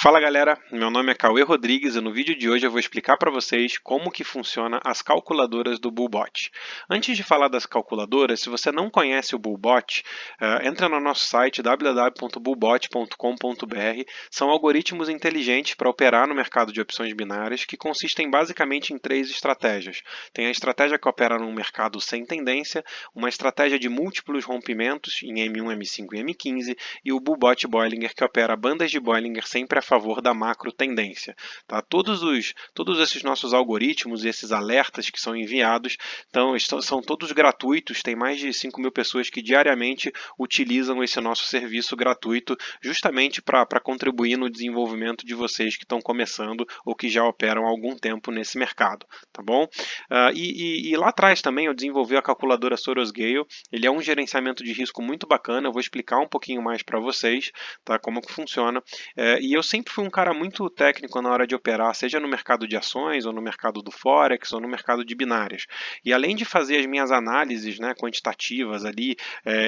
Fala galera, meu nome é Cauê Rodrigues e no vídeo de hoje eu vou explicar para vocês como que funciona as calculadoras do Bullbot. Antes de falar das calculadoras, se você não conhece o Bullbot, entra no nosso site www.bullbot.com.br. São algoritmos inteligentes para operar no mercado de opções binárias que consistem basicamente em três estratégias. Tem a estratégia que opera num mercado sem tendência, uma estratégia de múltiplos rompimentos em M1, M5 e M15 e o Bullbot Bollinger que opera bandas de Bollinger sempre a favor da macro tendência. Tá? Todos esses nossos algoritmos e esses alertas que são enviados são todos gratuitos, tem mais de 5.000 pessoas que diariamente utilizam esse nosso serviço gratuito justamente para contribuir no desenvolvimento de vocês que estão começando ou que já operam há algum tempo nesse mercado, tá bom? E lá atrás também eu desenvolvi a calculadora Soros Gale, ele é um gerenciamento de risco muito bacana, eu vou explicar um pouquinho mais para vocês, tá? Como que funciona. E eu sempre fui um cara muito técnico na hora de operar, seja no mercado de ações, ou no mercado do Forex, ou no mercado de binárias. E além de fazer as minhas análises, né, quantitativas ali,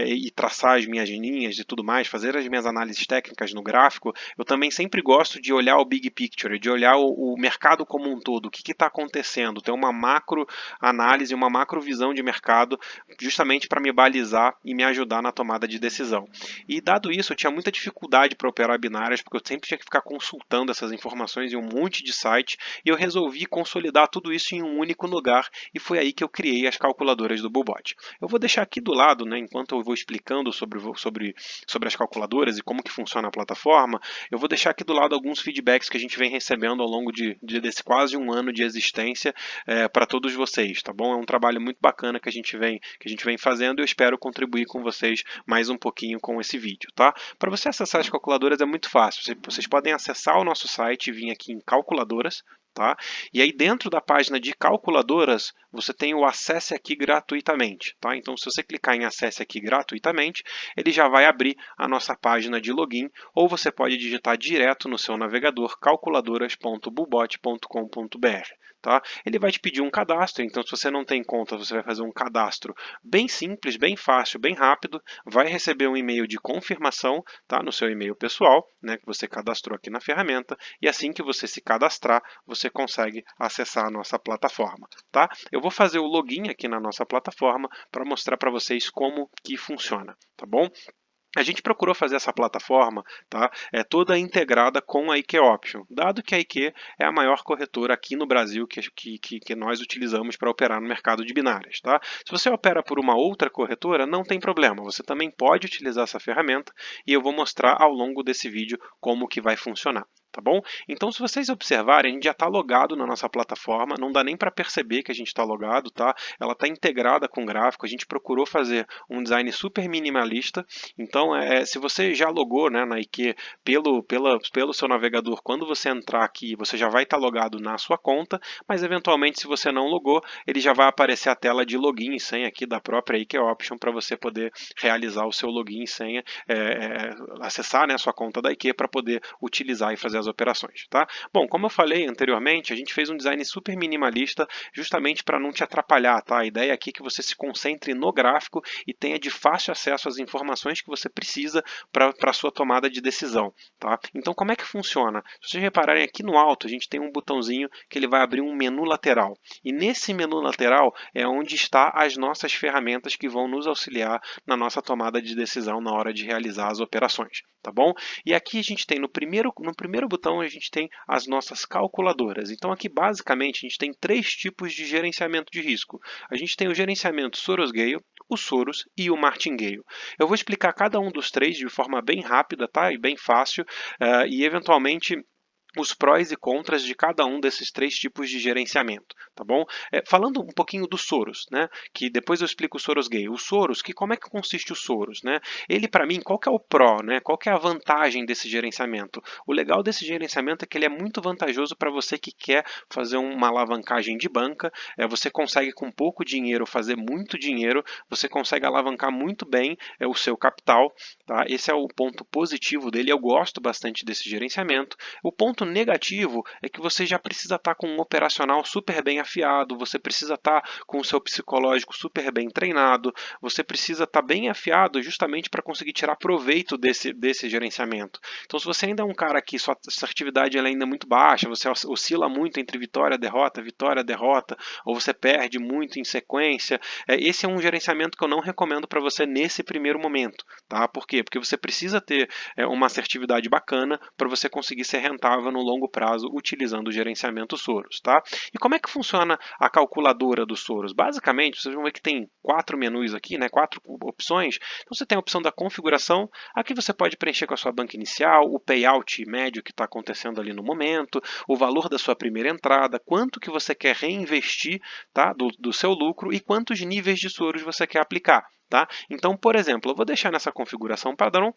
e traçar as minhas linhas e tudo mais, fazer as minhas análises técnicas no gráfico, eu também sempre gosto de olhar o big picture, de olhar o mercado como um todo, o que está acontecendo, ter uma macro análise, uma macro visão de mercado, justamente para me balizar e me ajudar na tomada de decisão. E dado isso, eu tinha muita dificuldade para operar binárias, porque eu sempre tinha que ficar consultando essas informações em um monte de site, e eu resolvi consolidar tudo isso em um único lugar, e foi aí que eu criei as calculadoras do Bullbot. Eu vou deixar aqui do lado, né, enquanto eu vou explicando sobre as calculadoras e como que funciona a plataforma, eu vou deixar aqui do lado alguns feedbacks que a gente vem recebendo ao longo desse quase um ano de existência para todos vocês, tá bom? É um trabalho muito bacana que a gente vem fazendo e eu espero contribuir com vocês mais um pouquinho com esse vídeo, tá? Para você acessar as calculadoras é muito fácil. Vocês podem acessar o nosso site e vir aqui em calculadoras, tá? E aí dentro da página de calculadoras, você tem o acesse aqui gratuitamente, tá? Então se você clicar em acesse aqui gratuitamente, ele já vai abrir a nossa página de login, ou você pode digitar direto no seu navegador calculadoras.bullbot.com.br. Tá? Ele vai te pedir um cadastro, então se você não tem conta, você vai fazer um cadastro bem simples, bem fácil, bem rápido, vai receber um e-mail de confirmação, tá? No seu e-mail pessoal, né, que você cadastrou aqui na ferramenta, e assim que você se cadastrar, você consegue acessar a nossa plataforma. Tá? Eu vou fazer o login aqui na nossa plataforma para mostrar para vocês como que funciona, tá bom? A gente procurou fazer essa plataforma, tá, toda integrada com a IQ Option, dado que a IQ é a maior corretora aqui no Brasil que nós utilizamos para operar no mercado de binárias. Tá? Se você opera por uma outra corretora, não tem problema, você também pode utilizar essa ferramenta e eu vou mostrar ao longo desse vídeo como que vai funcionar. Tá bom? Então, se vocês observarem, a gente já está logado na nossa plataforma, não dá nem para perceber que a gente está logado, tá? Ela está integrada com o gráfico, a gente procurou fazer um design super minimalista, então se você já logou, né, na IQ pelo seu navegador, quando você entrar aqui, você já vai estar logado na sua conta, mas eventualmente se você não logou, ele já vai aparecer a tela de login e senha aqui da própria IQ Option para você poder realizar o seu login e senha, acessar, né, a sua conta da IQ para poder utilizar e fazer as operações, tá? Bom, como eu falei anteriormente, a gente fez um design super minimalista justamente para não te atrapalhar, tá? A ideia aqui é que você se concentre no gráfico e tenha de fácil acesso às informações que você precisa para a sua tomada de decisão, tá? Então, como é que funciona? Se vocês repararem aqui no alto, a gente tem um botãozinho que ele vai abrir um menu lateral. E nesse menu lateral é onde está as nossas ferramentas que vão nos auxiliar na nossa tomada de decisão na hora de realizar as operações, tá bom? E aqui a gente tem no primeiro botão a gente tem as nossas calculadoras. Então aqui basicamente a gente tem três tipos de gerenciamento de risco. A gente tem o gerenciamento Soros Gale, o Soros e o Martingale. Eu vou explicar cada um dos três de forma bem rápida, tá? E bem fácil, e eventualmente os prós e contras de cada um desses três tipos de gerenciamento, tá bom? Falando um pouquinho do Soros, né? Que depois eu explico o Soros Gale. O Soros, como é que consiste o Soros, né? Ele, para mim, qual que é o pró, né? Qual que é a vantagem desse gerenciamento? O legal desse gerenciamento é que ele é muito vantajoso para você que quer fazer uma alavancagem de banca. Você consegue com pouco dinheiro fazer muito dinheiro, você consegue alavancar muito bem o seu capital, tá? Esse é o ponto positivo dele. Eu gosto bastante desse gerenciamento. O ponto ponto negativo é que você já precisa estar com um operacional super bem afiado, você precisa estar com o seu psicológico super bem treinado, você precisa estar bem afiado justamente para conseguir tirar proveito desse gerenciamento. Então, se você ainda é um cara que sua assertividade ela ainda é muito baixa, você oscila muito entre vitória, derrota, ou você perde muito em sequência, esse é um gerenciamento que eu não recomendo para você nesse primeiro momento. Tá? Por quê? Porque você precisa ter uma assertividade bacana para você conseguir ser rentável no longo prazo utilizando o gerenciamento Soros. Tá? E como é que funciona a calculadora do Soros? Basicamente, vocês vão ver que tem 4 menus aqui, né? 4 opções. Então você tem a opção da configuração, aqui você pode preencher com a sua banca inicial, o payout médio que está acontecendo ali no momento, o valor da sua primeira entrada, quanto que você quer reinvestir, tá? do seu lucro e quantos níveis de Soros você quer aplicar. Tá? Então, por exemplo, eu vou deixar nessa configuração padrão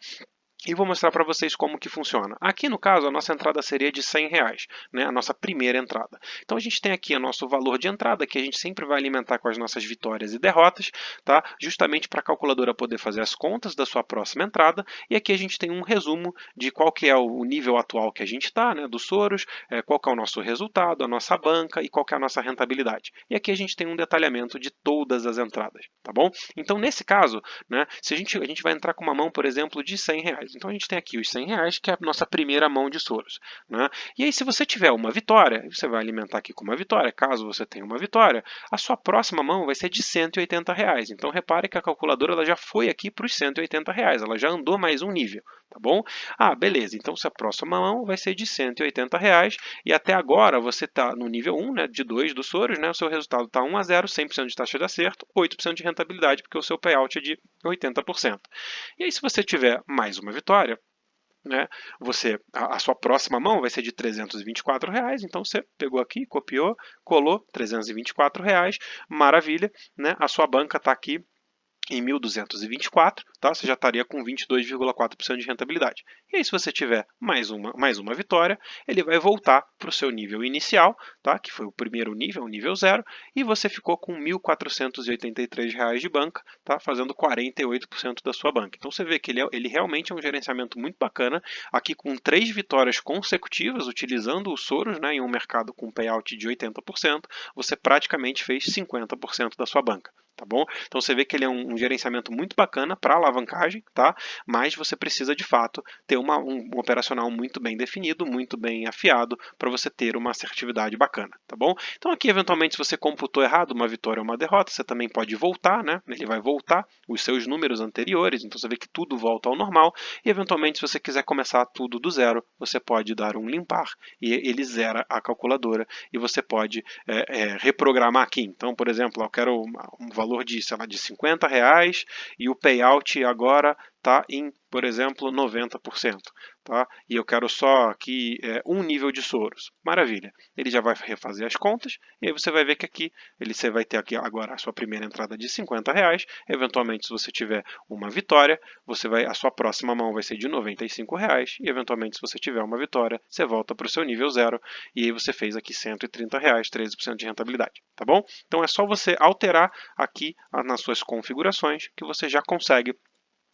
e vou mostrar para vocês como que funciona. Aqui no caso, a nossa entrada seria de R$100, né? A nossa primeira entrada. Então a gente tem aqui o nosso valor de entrada, que a gente sempre vai alimentar com as nossas vitórias e derrotas, tá? Justamente para a calculadora poder fazer as contas da sua próxima entrada. E aqui a gente tem um resumo de qual que é o nível atual que a gente está, né? Dos Soros, qual que é o nosso resultado, a nossa banca e qual que é a nossa rentabilidade. E aqui a gente tem um detalhamento de todas as entradas, tá bom? Então nesse caso, né? Se a gente vai entrar com uma mão, por exemplo, de R$100. Então a gente tem aqui os R$100, que é a nossa primeira mão de Soros. Né? E aí, se você tiver uma vitória, você vai alimentar aqui com uma vitória. Caso você tenha uma vitória, a sua próxima mão vai ser de R$180. Então repare que a calculadora ela já foi aqui para os R$180. Ela já andou mais um nível. Tá bom? Ah, beleza. Então, se a próxima mão vai ser de R$180 e até agora você está no nível 1, né, de 2 do Soros, né, o seu resultado está 1-0, 100% de taxa de acerto, 8% de rentabilidade, porque o seu payout é de 80%. E aí, se você tiver mais uma vitória, né, a sua próxima mão vai ser de R$324, então você pegou aqui, copiou, colou, R$324, maravilha, né, a sua banca está aqui em 1.224, tá? Você já estaria com 22,4% de rentabilidade. E aí, se você tiver mais uma vitória, ele vai voltar para o seu nível inicial, tá? Que foi o primeiro nível, o nível 0, e você ficou com R$1.483 de banca, tá? Fazendo 48% da sua banca. Então você vê que ele realmente é um gerenciamento muito bacana, aqui com 3 vitórias consecutivas, utilizando o Soros, né, em um mercado com payout de 80%, você praticamente fez 50% da sua banca. Tá bom? Então você vê que ele é um gerenciamento muito bacana para alavancagem, tá? Mas você precisa de fato ter um operacional muito bem definido, muito bem afiado para você ter uma assertividade bacana, tá bom? Então aqui eventualmente se você computou errado uma vitória ou uma derrota, você também pode voltar, né? Ele vai voltar os seus números anteriores, então você vê que tudo volta ao normal e eventualmente se você quiser começar tudo do zero, você pode dar um limpar e ele zera a calculadora e você pode reprogramar aqui. Então, por exemplo, eu quero um valor de, sei lá, de R$50 e o payout agora está em, por exemplo, 90%. Tá? E eu quero só aqui um nível de Soros. Maravilha. Ele já vai refazer as contas e aí você vai ver que aqui você vai ter aqui agora a sua primeira entrada de R$50. Eventualmente, se você tiver uma vitória, a sua próxima mão vai ser de R$95 e eventualmente, se você tiver uma vitória, você volta para o seu nível 0 e aí você fez aqui R$130, 13% de rentabilidade. Tá bom? Então é só você alterar aqui nas suas configurações que você já consegue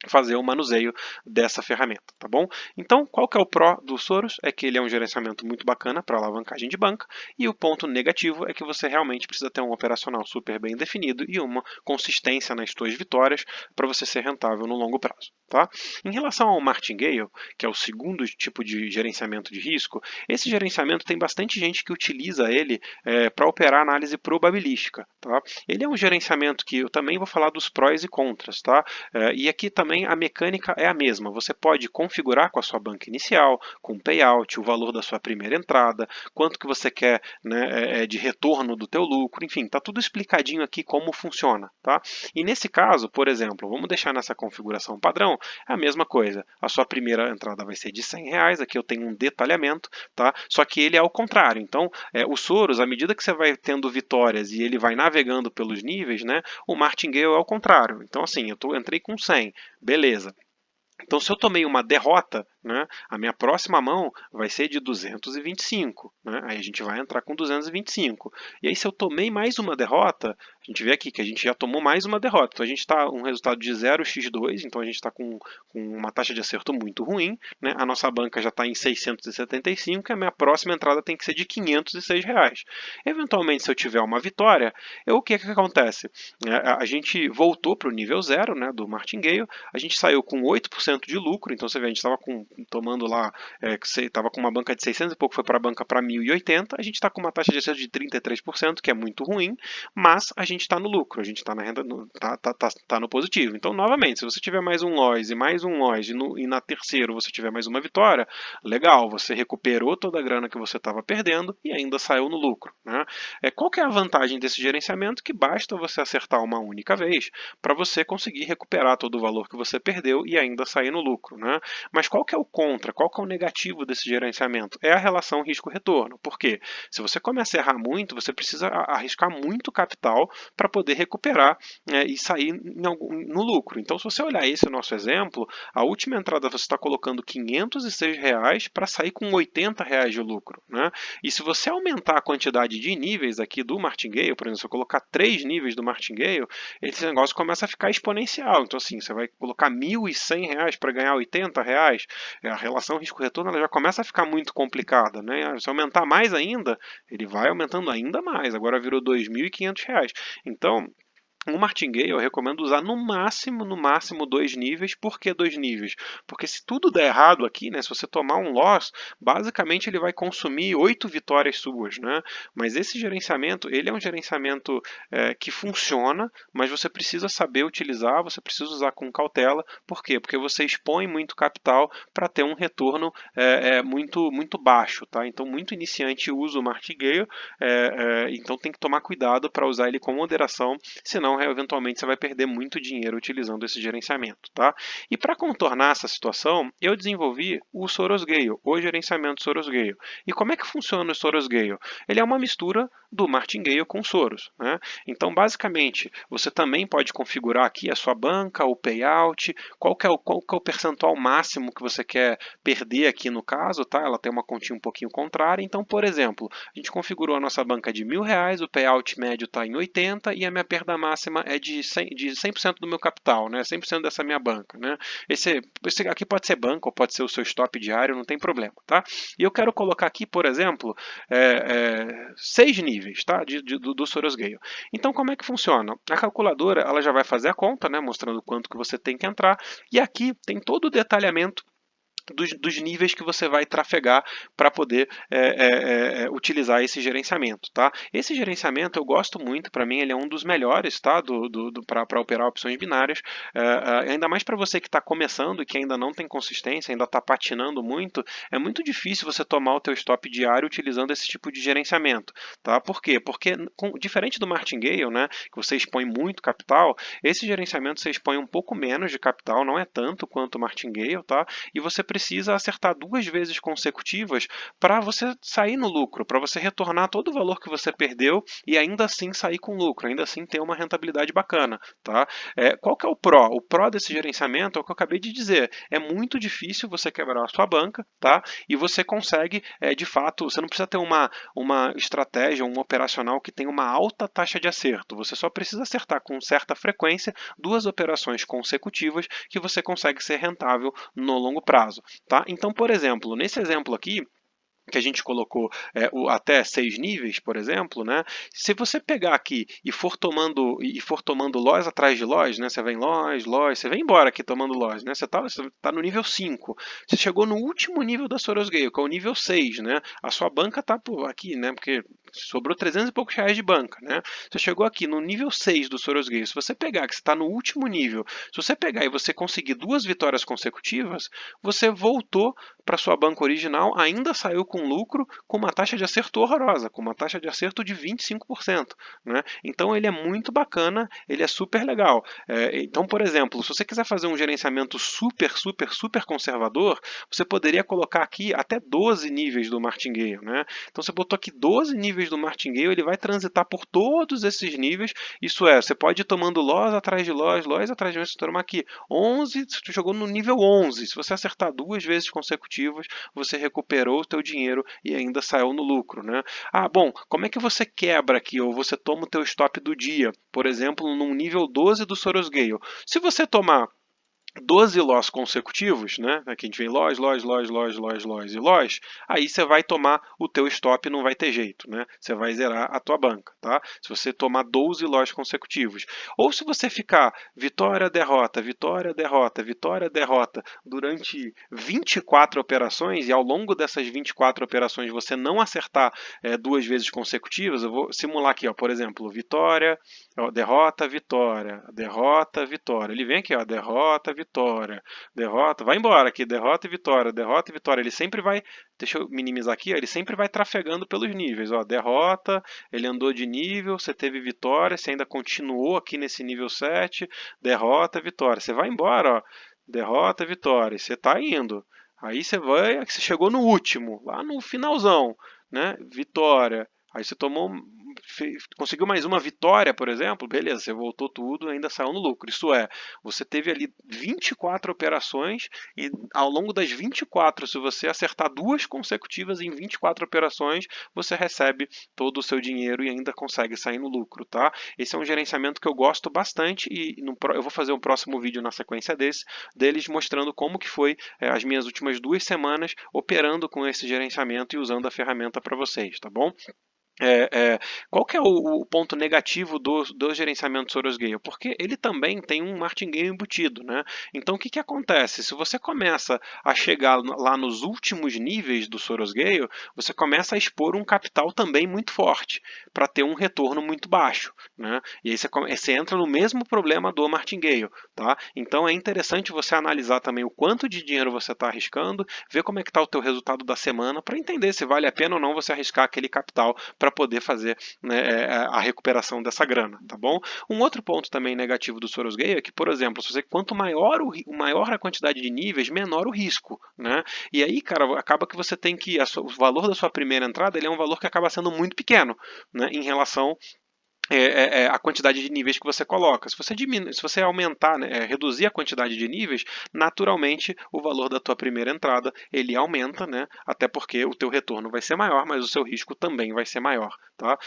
fazer o manuseio dessa ferramenta, tá bom? Então, qual que é o pró do Soros? É que ele é um gerenciamento muito bacana para alavancagem de banca, e o ponto negativo é que você realmente precisa ter um operacional super bem definido e uma consistência nas suas vitórias para você ser rentável no longo prazo, tá? Em relação ao martingale, que é o segundo tipo de gerenciamento de risco, esse gerenciamento tem bastante gente que utiliza ele para operar análise probabilística, tá? Ele é um gerenciamento que eu também vou falar dos prós e contras, tá? E aqui também a mecânica é a mesma. Você pode configurar com a sua banca inicial, com payout, o valor da sua primeira entrada, quanto que você quer, né, de retorno do teu lucro, enfim, está tudo explicadinho aqui como funciona. Tá? E nesse caso, por exemplo, vamos deixar nessa configuração padrão, é a mesma coisa. A sua primeira entrada vai ser de R$100, aqui eu tenho um detalhamento, tá? Só que ele é ao contrário. Então, o Soros, à medida que você vai tendo vitórias e ele vai navegando pelos níveis, né, o martingale é ao contrário. Então, assim, entrei com 100, beleza. Então, se eu tomei uma derrota, né? A minha próxima mão vai ser de 225, né? Aí a gente vai entrar com 225. E aí se eu tomei mais uma derrota, a gente vê aqui que a gente já tomou mais uma derrota. Então a gente está um resultado de 0x2, então a gente está com uma taxa de acerto muito ruim, né? A nossa banca já está em 675 e a minha próxima entrada tem que ser de R$ 506. Eventualmente, se eu tiver uma vitória, o que acontece? A gente voltou para o nível 0, né, do martingale, a gente saiu com 8% de lucro, então você vê, a gente estava tomando lá, estava com uma banca de 600 e pouco, foi para a banca para 1.080, a gente está com uma taxa de acerto de 33%, que é muito ruim, mas a gente está no lucro, a gente está na renda, tá no positivo. Então, novamente, se você tiver mais um loss e mais um loss e na terceira você tiver mais uma vitória, legal, você recuperou toda a grana que você estava perdendo e ainda saiu no lucro, né? Qual que é a vantagem desse gerenciamento? Que basta você acertar uma única vez para você conseguir recuperar todo o valor que você perdeu e ainda sair no lucro, né? Mas qual que é o contra? Qual que é o negativo desse gerenciamento? É a relação risco-retorno. Por quê? Se você começa a errar muito, você precisa arriscar muito capital para poder recuperar e sair no lucro. Então, se você olhar esse nosso exemplo, a última entrada você está colocando R$ 506 para sair com R$ 80 de lucro, né? E se você aumentar a quantidade de níveis aqui do martingale, por exemplo, se eu colocar 3 níveis do martingale, esse negócio começa a ficar exponencial. Então, assim, você vai colocar R$ 1.100 para ganhar R$ 80, a relação risco-retorno ela já começa a ficar muito complicada, né? Se aumentar mais ainda, ele vai aumentando ainda mais. Agora virou R$ 2.500. Então, o martingale eu recomendo usar no máximo 2 níveis. Por que 2 níveis? Porque se tudo der errado aqui, né, se você tomar um loss, basicamente ele vai consumir 8 vitórias suas, né? Mas esse gerenciamento, ele é um gerenciamento que funciona, mas você precisa saber utilizar, você precisa usar com cautela. Por quê? Porque você expõe muito capital para ter um retorno muito baixo, tá? Então muito iniciante usa o martingale, então tem que tomar cuidado para usar ele com moderação, senão eventualmente você vai perder muito dinheiro utilizando esse gerenciamento, tá? E para contornar essa situação, eu desenvolvi o Sorosgale, o gerenciamento Sorosgale. E como é que funciona o Sorosgale? Ele é uma mistura do martingale com Soros, né? Então, basicamente, você também pode configurar aqui a sua banca, o payout, qual que é o percentual máximo que você quer perder aqui no caso, tá? Ela tem uma continha um pouquinho contrária. Então, por exemplo, a gente configurou a nossa banca de R$ 1.000, o payout médio está em 80 e a minha perda máxima é de 100% do meu capital, né? 100% dessa minha banca, né? Esse aqui pode ser banca ou pode ser o seu stop diário, não tem problema, tá? E eu quero colocar aqui, por exemplo, 6 níveis, tá? Do Sorosgale. Então, como é que funciona? A calculadora ela já vai fazer a conta, né? Mostrando quanto que você tem que entrar. E aqui tem todo o detalhamento dos níveis que você vai trafegar para poder utilizar esse gerenciamento, tá? Esse gerenciamento eu gosto muito, para mim ele é um dos melhores, tá? Para operar opções binárias, ainda mais para você que está começando e que ainda não tem consistência, ainda está patinando muito, é muito difícil você tomar o teu stop diário utilizando esse tipo de gerenciamento, tá? Por quê? Porque diferente do martingale, né, que você expõe muito capital, esse gerenciamento você expõe um pouco menos de capital, não é tanto quanto o martingale, tá? E você precisa acertar 2 vezes consecutivas para você sair no lucro, para você retornar todo o valor que você perdeu e ainda assim sair com lucro, ainda assim ter uma rentabilidade bacana, tá? Qual que é o pró? O pró desse gerenciamento é o que eu acabei de dizer. É muito difícil você quebrar a sua banca, tá? E você consegue, de fato, você não precisa ter uma estratégia, um operacional que tenha uma alta taxa de acerto. Você só precisa acertar com certa frequência 2 operações consecutivas que você consegue ser rentável no longo prazo. Tá? Então, por exemplo, nesse exemplo aqui, que a gente colocou até 6 níveis, por exemplo, né? Se você pegar aqui e for tomando loss atrás de loss, né? Você vem loss, você vem embora aqui tomando loss, né? Você tá no nível 5. Você chegou no último nível da Sorosgale, que é o nível 6, né? A sua banca está aqui, né? Porque sobrou 300 e poucos reais de banca, né? Você chegou aqui no nível 6 do Sorosgale. Se você pegar que você está no último nível, se você pegar e você conseguir 2 vitórias consecutivas, você voltou para sua banca original, ainda saiu com lucro, com uma taxa de acerto horrorosa, com uma taxa de acerto de 25%. Né? Então ele é muito bacana, ele é super legal. Então, por exemplo, se você quiser fazer um gerenciamento super conservador, você poderia colocar aqui até 12 níveis do martingale. Né? Então você botou aqui 12 níveis níveis do martingale, ele vai transitar por todos esses níveis. Isso é, você pode ir tomando loss atrás de loss, loss atrás de loss. Você tomar aqui 11, você jogou no nível 11. Se você acertar 2 vezes consecutivas, você recuperou o teu dinheiro e ainda saiu no lucro, né? Ah, bom, como é que você quebra aqui ou você toma o teu stop do dia? Por exemplo, num nível 12 do Soros Gale. Se você tomar 12 loss consecutivos, né? Aqui a gente vem loss, loss, loss, loss, loss, loss e loss, aí você vai tomar o teu stop, não vai ter jeito, né? Você vai zerar a tua banca, tá? Se você tomar 12 loss consecutivos. Ou se você ficar vitória, derrota, vitória, derrota, vitória, derrota durante 24 operações e ao longo dessas 24 operações você não acertar 2 vezes consecutivas, eu vou simular aqui, ó, por exemplo, vitória, ó, derrota, vitória, derrota, vitória. Ele vem aqui, ó, derrota, vitória, derrota, vai embora aqui, derrota e vitória, derrota e vitória. Ele sempre vai, deixa eu minimizar aqui, ó, ele sempre vai trafegando pelos níveis, ó, derrota, ele andou de nível, você teve vitória, você ainda continuou aqui nesse nível 7, derrota, vitória. Você vai embora, ó, derrota, vitória, você está indo. Aí você vai, você chegou no último, lá no finalzão, né? Vitória. Aí você tomou, conseguiu mais uma vitória, por exemplo, beleza, você voltou tudo e ainda saiu no lucro. Isso é, você teve ali 24 operações e ao longo das 24, se você acertar 2 consecutivas em 24 operações, você recebe todo o seu dinheiro e ainda consegue sair no lucro, tá? Esse é um gerenciamento que eu gosto bastante e eu vou fazer um próximo vídeo na sequência deles mostrando como que foi as minhas últimas 2 semanas operando com esse gerenciamento e usando a ferramenta para vocês, tá bom? Qual que é o ponto negativo do gerenciamento Soros Gale? Porque ele também tem um martingale embutido, né? Então o que acontece? Se você começa a chegar lá nos últimos níveis do Soros Gale, você começa a expor um capital também muito forte para ter um retorno muito baixo, né? E aí você entra no mesmo problema do martingale, tá? Então é interessante você analisar também o quanto de dinheiro você está arriscando, ver como é que está o teu resultado da semana para entender se vale a pena ou não você arriscar aquele capital para poder fazer, né, a recuperação dessa grana, tá bom? Um outro ponto também negativo do Soros Gale é que, por exemplo, se você, quanto maior maior a quantidade de níveis, menor o risco, né? E aí, cara, acaba que você tem que o valor da sua primeira entrada, ele é um valor que acaba sendo muito pequeno, né, em relação a quantidade de níveis que você coloca. Se você aumentar, né, reduzir a quantidade de níveis, naturalmente o valor da tua primeira entrada ele aumenta, né? Até porque o teu retorno vai ser maior, mas o seu risco também vai ser maior, tá?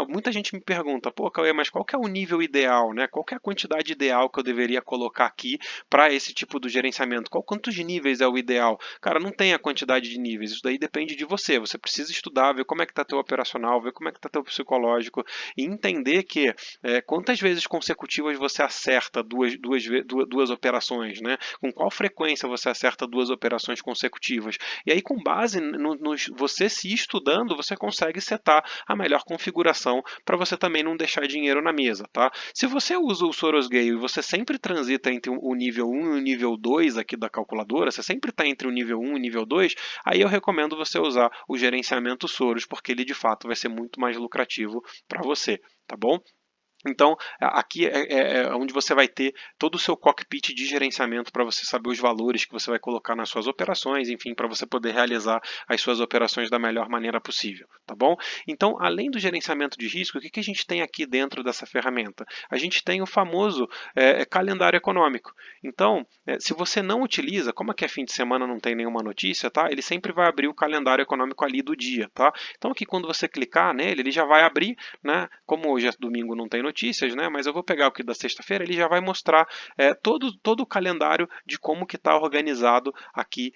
Muita gente me pergunta, pô, Cauê, mas qual que é o nível ideal, né? Qual que é a quantidade ideal que eu deveria colocar aqui para esse tipo de gerenciamento? Quantos níveis é o ideal? Cara, não tem a quantidade de níveis. Isso daí depende de você. Você precisa estudar, ver como é que está teu operacional, ver como é que está teu psicológico e entender que quantas vezes consecutivas você acerta duas operações, né? Com qual frequência você acerta 2 operações consecutivas. E aí, com base você se estudando, você consegue setar a melhor configuração para você também não deixar dinheiro na mesa, tá? Se você usa o Soros Gale e você sempre transita entre o nível 1 e o nível 2 aqui da calculadora, você sempre está entre o nível 1 e o nível 2, aí eu recomendo você usar o gerenciamento Soros, porque ele de fato vai ser muito mais lucrativo para você, tá bom? Então, aqui é onde você vai ter todo o seu cockpit de gerenciamento para você saber os valores que você vai colocar nas suas operações, enfim, para você poder realizar as suas operações da melhor maneira possível, tá bom? Então, além do gerenciamento de risco, o que a gente tem aqui dentro dessa ferramenta? A gente tem o famoso calendário econômico. Então, se você não utiliza, como aqui é fim de semana, não tem nenhuma notícia, tá? Ele sempre vai abrir o calendário econômico ali do dia, tá? Então, aqui quando você clicar nele, ele já vai abrir, né? Como hoje é domingo, não tem notícias, né? Mas eu vou pegar o que da sexta-feira, ele já vai mostrar todo o calendário de como que está organizado aqui,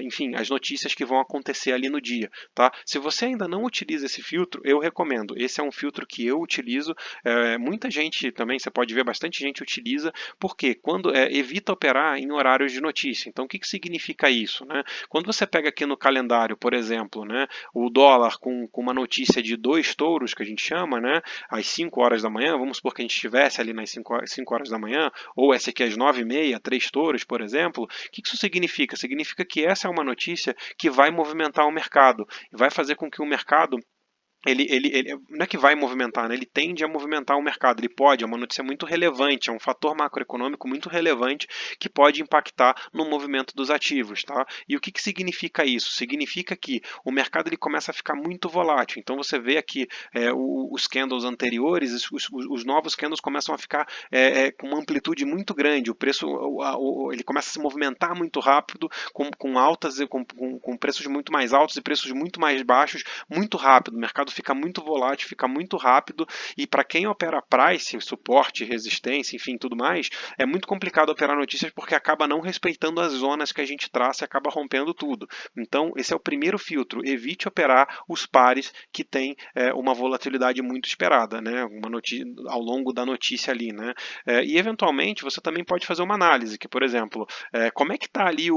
enfim, as notícias que vão acontecer ali no dia, tá? Se você ainda não utiliza esse filtro, eu recomendo. Esse é um filtro que eu utilizo. Muita gente também, você pode ver, bastante gente utiliza, porque quando evita operar em horários de notícia. Então, o que significa isso, né? Quando você pega aqui no calendário, por exemplo, né, o dólar com uma notícia de 2 touros, que a gente chama, né, às 5 horas da manhã, vamos supor que a gente estivesse ali nas 5 horas da manhã, ou essa aqui às 9h30, 3 touros, por exemplo, o que isso significa? Significa que essa é uma notícia que vai movimentar o mercado, vai fazer com que o mercado não é que vai movimentar, né? Ele tende a movimentar o mercado, ele pode, é uma notícia muito relevante, é um fator macroeconômico muito relevante que pode impactar no movimento dos ativos, tá? E o que significa isso? Significa que o mercado ele começa a ficar muito volátil, então você vê aqui os candles anteriores, os novos candles começam a ficar com uma amplitude muito grande, o preço ele começa a se movimentar muito rápido, com altas, com preços muito mais altos e preços muito mais baixos, muito rápido, o mercado fica muito volátil, fica muito rápido, e para quem opera price, suporte, resistência, enfim, tudo mais, é muito complicado operar notícias porque acaba não respeitando as zonas que a gente traça e acaba rompendo tudo. Então, esse é o primeiro filtro, evite operar os pares que têm uma volatilidade muito esperada, né, ao longo da notícia ali, né, e eventualmente você também pode fazer uma análise, que por exemplo, como é que está ali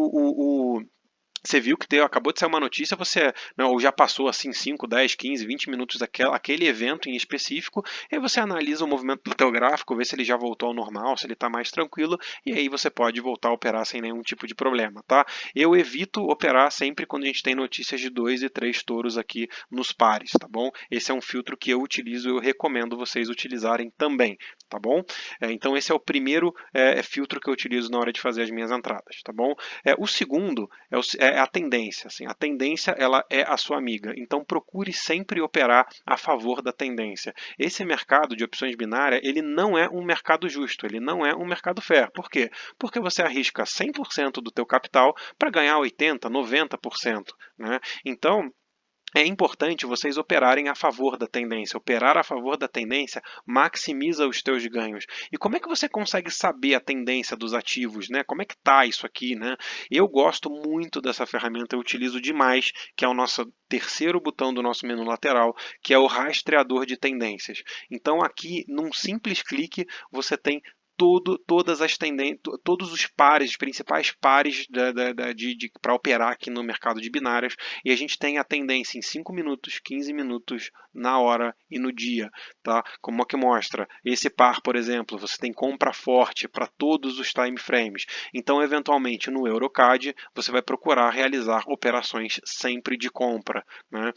você viu que acabou de sair uma notícia, você não, ou já passou assim 5, 10, 15, 20 minutos aquele evento em específico, e aí você analisa o movimento do teu gráfico, vê se ele já voltou ao normal, se ele está mais tranquilo, e aí você pode voltar a operar sem nenhum tipo de problema, tá? Eu evito operar sempre quando a gente tem notícias de 2 e 3 touros aqui nos pares, tá bom? Esse é um filtro que eu utilizo e eu recomendo vocês utilizarem também, tá bom? Então esse é o primeiro filtro que eu utilizo na hora de fazer as minhas entradas, tá bom? O segundo é a tendência. Assim, a tendência ela é a sua amiga. Então procure sempre operar a favor da tendência. Esse mercado de opções binárias ele não é um mercado justo, ele não é um mercado fair. Por quê? Porque você arrisca 100% do teu capital para ganhar 80%, 90%. Né? Então, é importante vocês operarem a favor da tendência. Operar a favor da tendência maximiza os teus ganhos. E como é que você consegue saber a tendência dos ativos, né? Como é que tá isso aqui, né? Eu gosto muito dessa ferramenta, eu utilizo demais, que é o nosso terceiro botão do nosso menu lateral, que é o rastreador de tendências. Então aqui, num simples clique, você tem todas as tendências, todos os pares, os principais pares para operar aqui no mercado de binárias, e a gente tem a tendência em 5 minutos, 15 minutos, na hora e no dia. Tá? Como é que mostra? Esse par, por exemplo, você tem compra forte para todos os time frames. Então, eventualmente, no Eurocad, você vai procurar realizar operações sempre de compra. Né?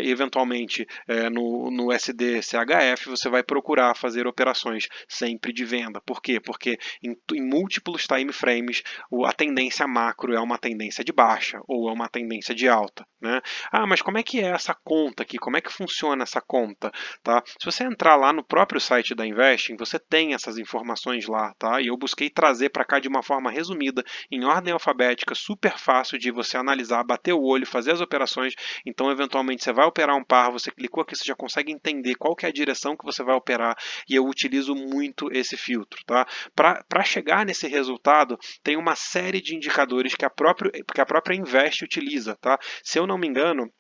Eventualmente, no SDCHF, você vai procurar fazer operações sempre de venda. Por quê? Porque em múltiplos time frames a tendência macro é uma tendência de baixa ou é uma tendência de alta. Né? Ah, mas como é que é essa conta aqui? Como é que funciona essa conta? Tá? Se você entrar lá no próprio site da Investing, você tem essas informações lá. Tá? E eu busquei trazer para cá de uma forma resumida, em ordem alfabética, super fácil de você analisar, bater o olho, fazer as operações. Então, eventualmente, você vai operar um par, você clicou aqui, você já consegue entender qual que é a direção que você vai operar, e eu utilizo muito esse filtro. Tá? Para chegar nesse resultado, tem uma série de indicadores que a própria Invest utiliza. Tá? Se eu não me engano,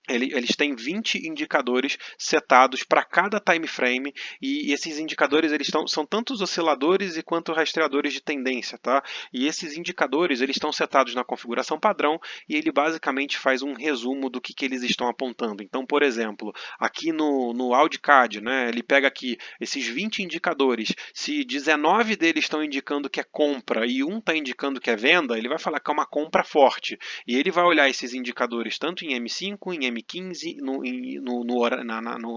eles têm 20 indicadores setados para cada time frame, e esses indicadores são tanto os osciladores e quanto rastreadores de tendência, tá? E esses indicadores eles estão setados na configuração padrão, e ele basicamente faz um resumo do que eles estão apontando. Então, por exemplo, aqui no AudiCAD, né, ele pega aqui esses 20 indicadores, se 19 deles estão indicando que é compra e um está indicando que é venda, ele vai falar que é uma compra forte, e ele vai olhar esses indicadores tanto em M5, em M15,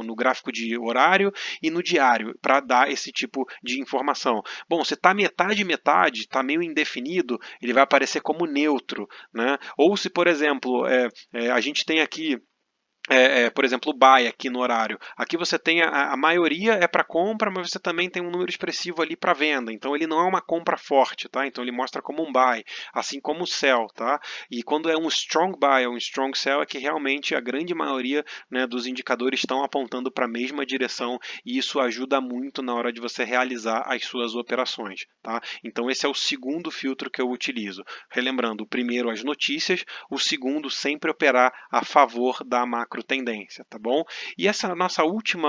no gráfico de horário e no diário, para dar esse tipo de informação. Bom, se está metade, está meio indefinido, ele vai aparecer como neutro. Né? Ou se, por exemplo, a gente tem aqui por exemplo, o buy aqui no horário. Aqui você tem a maioria é para compra, mas você também tem um número expressivo ali para venda. Então ele não é uma compra forte, tá? Então ele mostra como um buy, assim como o sell, tá? E quando é um strong buy ou um strong sell é que realmente a grande maioria, né, dos indicadores estão apontando para a mesma direção, e isso ajuda muito na hora de você realizar as suas operações, tá? Então esse é o segundo filtro que eu utilizo. Relembrando, o primeiro as notícias, o segundo sempre operar a favor da macro tendência, tá bom? E essa nossa última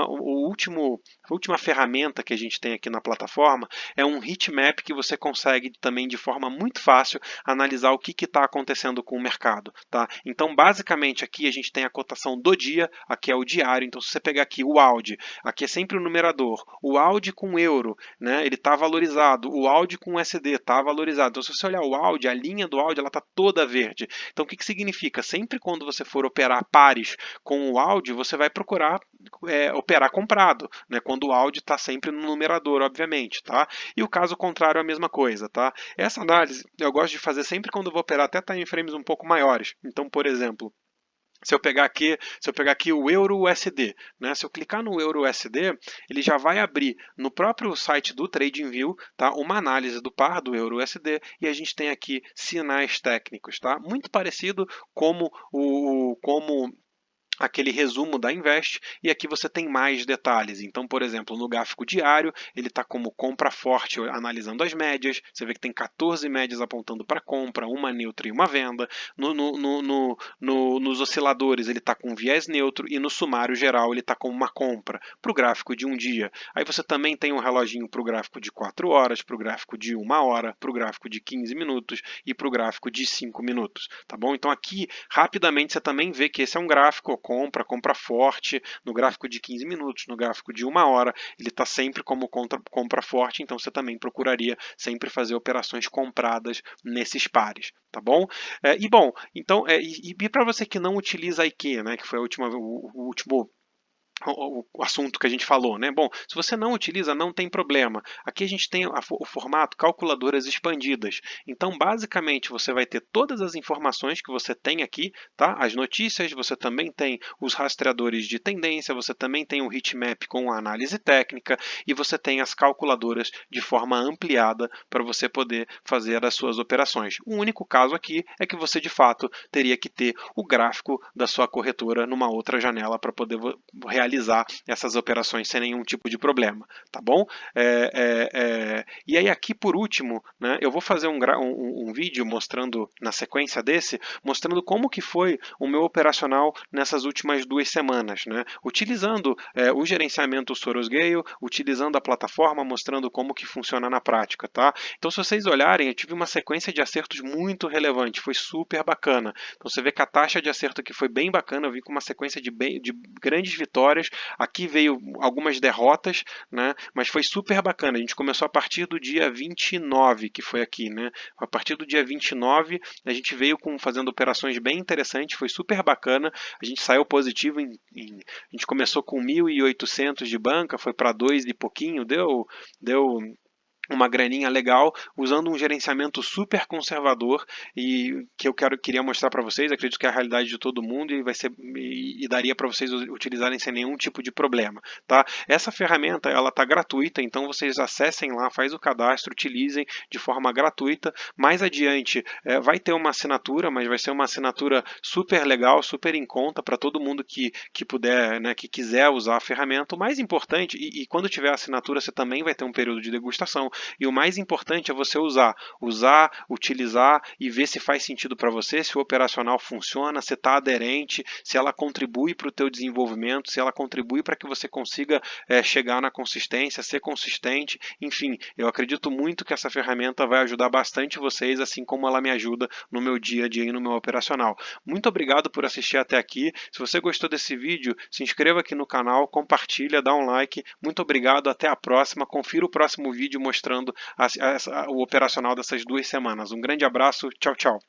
ferramenta que a gente tem aqui na plataforma é um heatmap que você consegue também de forma muito fácil analisar o que está acontecendo com o mercado, tá? Então, basicamente, aqui a gente tem a cotação do dia, aqui é o diário. Então, se você pegar aqui o AUD, aqui é sempre o numerador, o AUD com euro, né, ele está valorizado, o AUD com USD está valorizado. Então, se você olhar o AUD, a linha do AUD ela está toda verde. Então, o que significa? Sempre quando você for operar pares Com o áudio, você vai procurar operar comprado, né? Quando o áudio está sempre no numerador, obviamente, tá? E o caso contrário é a mesma coisa, tá? Essa análise eu gosto de fazer sempre quando eu vou operar até time frames um pouco maiores. Então, por exemplo, se eu pegar aqui o Euro USD, né? Se eu clicar no Euro USD, ele já vai abrir no próprio site do TradingView, tá? Uma análise do par do Euro USD e a gente tem aqui sinais técnicos, tá? Muito parecido como aquele resumo da Invest, e aqui você tem mais detalhes. Então, por exemplo, no gráfico diário, ele está como compra forte, analisando as médias. Você vê que tem 14 médias apontando para compra, uma neutra e uma venda. Nos osciladores, ele está com viés neutro, e no sumário geral, ele está com uma compra para o gráfico de um dia. Aí você também tem um reloginho para o gráfico de 4 horas, para o gráfico de 1 hora, para o gráfico de 15 minutos e para o gráfico de 5 minutos. Tá bom? Então, aqui, rapidamente, você também vê que esse é um gráfico compra forte, no gráfico de 15 minutos, no gráfico de 1 hora, ele está sempre como compra forte, então você também procuraria sempre fazer operações compradas nesses pares, tá bom? Bom, então, e para você que não utiliza a IKEA, né, que foi o último o assunto que a gente falou, né? Bom, se você não utiliza, não tem problema. Aqui a gente tem o formato calculadoras expandidas. Então, basicamente, você vai ter todas as informações que você tem aqui, tá? As notícias, você também tem os rastreadores de tendência, você também tem o heatmap com a análise técnica e você tem as calculadoras de forma ampliada para você poder fazer as suas operações. O único caso aqui é que você, de fato, teria que ter o gráfico da sua corretora numa outra janela para poder realizar essas operações sem nenhum tipo de problema, tá bom? E aí aqui por último, né, eu vou fazer um vídeo mostrando, na sequência desse, mostrando como que foi o meu operacional nessas últimas 2 semanas, né? Utilizando o gerenciamento Soros Gale, utilizando a plataforma, mostrando como que funciona na prática, tá? Então, se vocês olharem, eu tive uma sequência de acertos muito relevante, foi super bacana. Então, você vê que a taxa de acerto aqui foi bem bacana, eu vi com uma sequência de grandes vitórias. Aqui veio algumas derrotas, né? Mas foi super bacana. A gente começou a partir do dia 29, que foi aqui, né? A partir do dia 29, a gente veio fazendo operações bem interessantes, foi super bacana. A gente saiu positivo a gente começou com 1.800 de banca, foi para 2 e pouquinho, deu uma graninha legal, usando um gerenciamento super conservador e que eu queria mostrar para vocês. Acredito que é a realidade de todo mundo e daria para vocês utilizarem sem nenhum tipo de problema, tá? Essa ferramenta, ela tá gratuita, então vocês acessem lá, faz o cadastro, utilizem de forma gratuita. Mais adiante vai ter uma assinatura, mas vai ser uma assinatura super legal, super em conta para todo mundo que puder, né, que quiser usar a ferramenta. O mais importante, e quando tiver a assinatura, você também vai ter um período de degustação. E o mais importante é você usar, utilizar e ver se faz sentido para você, se o operacional funciona, se está aderente, se ela contribui para o teu desenvolvimento, se ela contribui para que você consiga chegar na consistência, ser consistente. Enfim, eu acredito muito que essa ferramenta vai ajudar bastante vocês, assim como ela me ajuda no meu dia a dia e no meu operacional. Muito obrigado por assistir até aqui. Se você gostou desse vídeo, se inscreva aqui no canal, compartilha, dá um like. Muito obrigado, até a próxima. Confira o próximo vídeo mostrando o operacional dessas 2 semanas. Um grande abraço, tchau, tchau.